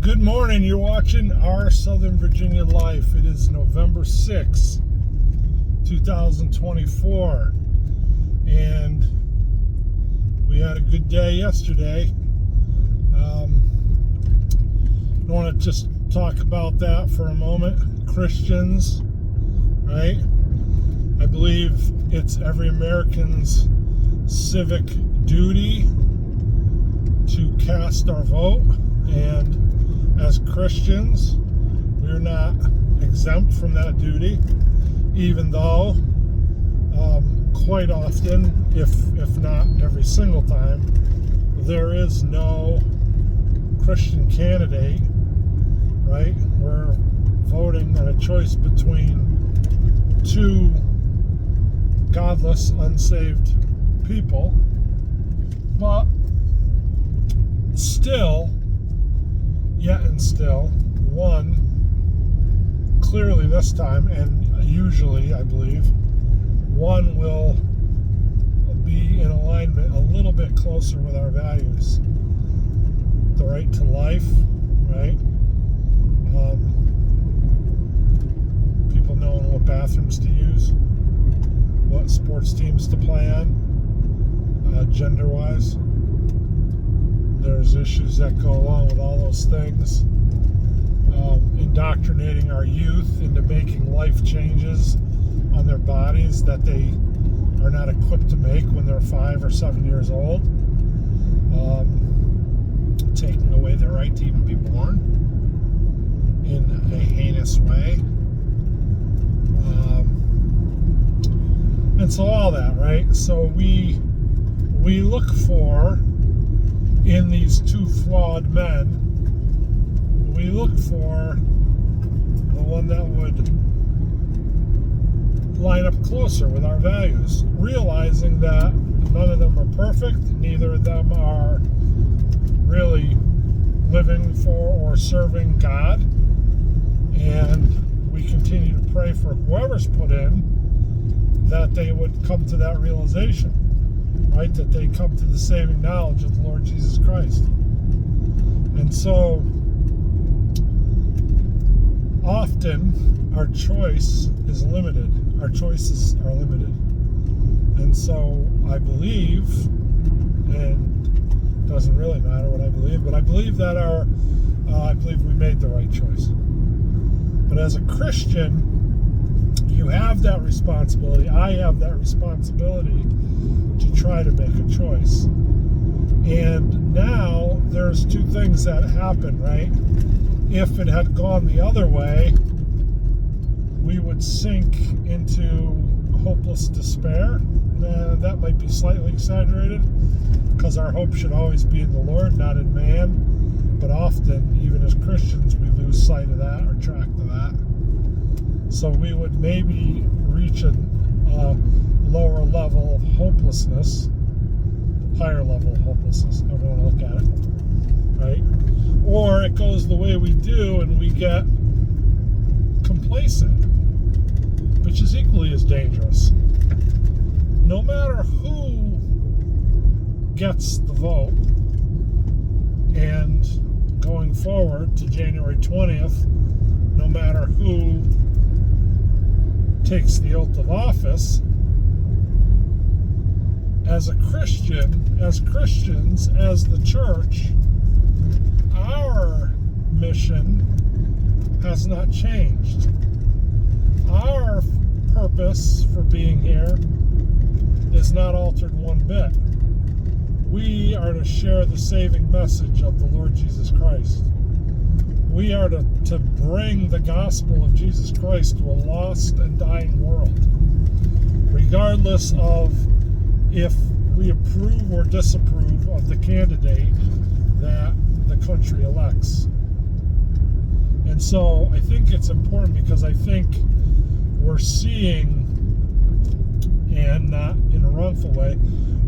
Good morning. You're watching Our Southern Virginia Life. It is November 6, 2024. And we had a good day yesterday. I want to just talk about that for a moment. Christians, right? I believe it's every American's civic duty to cast our vote. And as Christians, we're not exempt from that duty, even though quite often, if not every single time, there is no Christian candidate, right? We're voting on a choice between two godless, unsaved people, but still, yet and still, one, clearly this time, and usually, I believe, one will be in alignment a little bit closer with our values. The right to life, right? People knowing what bathrooms to use, what sports teams to play on, gender-wise. There's issues that go along with all those things. Indoctrinating our youth into making life changes on their bodies that they are not equipped to make when they're 5 or 7 years old. Taking away their right to even be born in a heinous way. And so all that, right? So we look for, in these two flawed men, we look for the one that would line up closer with our values, realizing that none of them are perfect, neither of them are really living for or serving God, and we continue to pray for whoever's put in that they would come to that realization, right? That they come to the saving knowledge of the Lord Jesus Christ. And so often our choice is limited. Our choices are limited. And so I believe, and it doesn't really matter what I believe, but I believe that I believe we made the right choice. But as a Christian, you have that responsibility. I have that responsibility to try to make a choice. And now there's two things that happen, right? If it had gone the other way, we would sink into hopeless despair. That might be slightly exaggerated, because our hope should always be in the Lord, not in man. But often, even as Christians, we lose sight of that or track of that. So we would maybe reach a lower level of hopelessness, higher level of hopelessness, however you want to look at it, right? Or it goes the way we do and we get complacent, which is equally as dangerous. No matter who gets the vote, and going forward to January 20th, no matter who takes the oath of office, as a Christian, as Christians, as the church, our mission has not changed. Our purpose for being here is not altered one bit. We are to share the saving message of the Lord Jesus Christ. We are to bring the gospel of Jesus Christ to a lost and dying world, regardless of if we approve or disapprove of the candidate that the country elects. And so I think it's important, because I think we're seeing, and not in a wrongful way,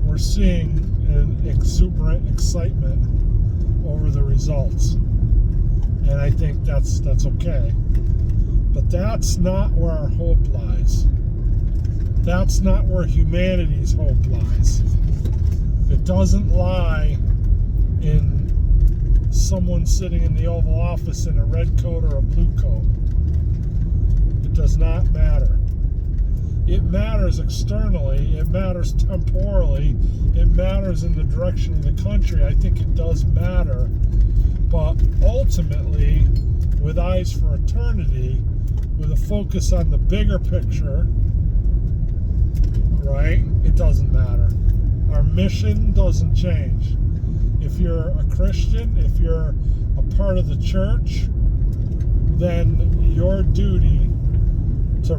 we're seeing an exuberant excitement over the results. And I think that's okay. But that's not where our hope lies. That's not where humanity's hope lies. It doesn't lie in someone sitting in the Oval Office in a red coat or a blue coat. It does not matter. It matters externally, it matters temporally, it matters in the direction of the country. I think it does matter. But ultimately, with eyes for eternity, with a focus on the bigger picture, right, it doesn't matter. Our mission doesn't change. If you're a Christian, if you're a part of the church, then your duty to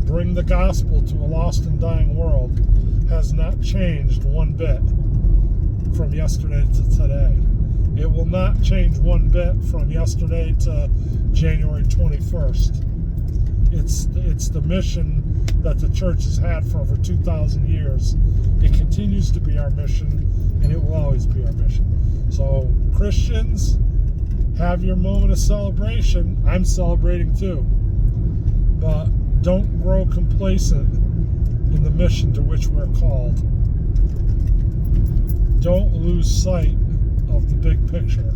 bring the gospel to a lost and dying world has not changed one bit from yesterday to today. It will not change one bit from yesterday to January 21st. It's the mission that the church has had for over 2,000 years. It continues to be our mission, and it will always be our mission. So, Christians, have your moment of celebration. I'm celebrating too. But don't grow complacent in the mission to which we're called. Don't lose sight of the big picture.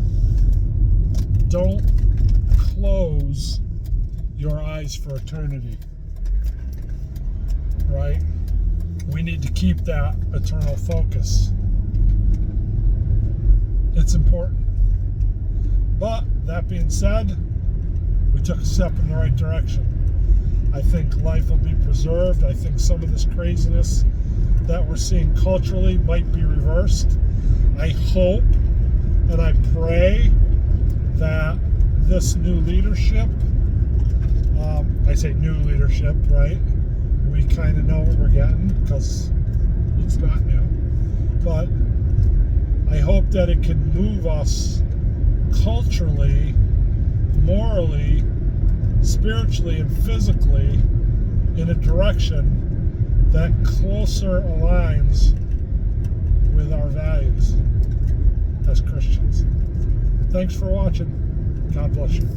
Don't close your eyes for eternity. Right? We need to keep that eternal focus. It's important. But that being said, we took a step in the right direction. I think life will be preserved. I think some of this craziness that we're seeing culturally might be reversed. I hope and I pray that this new leadership, I say new leadership, right? We kind of know what we're getting because it's not new. But I hope that it can move us culturally, morally, spiritually, and physically in a direction that closer aligns with our values as Christians. Thanks for watching. God bless you.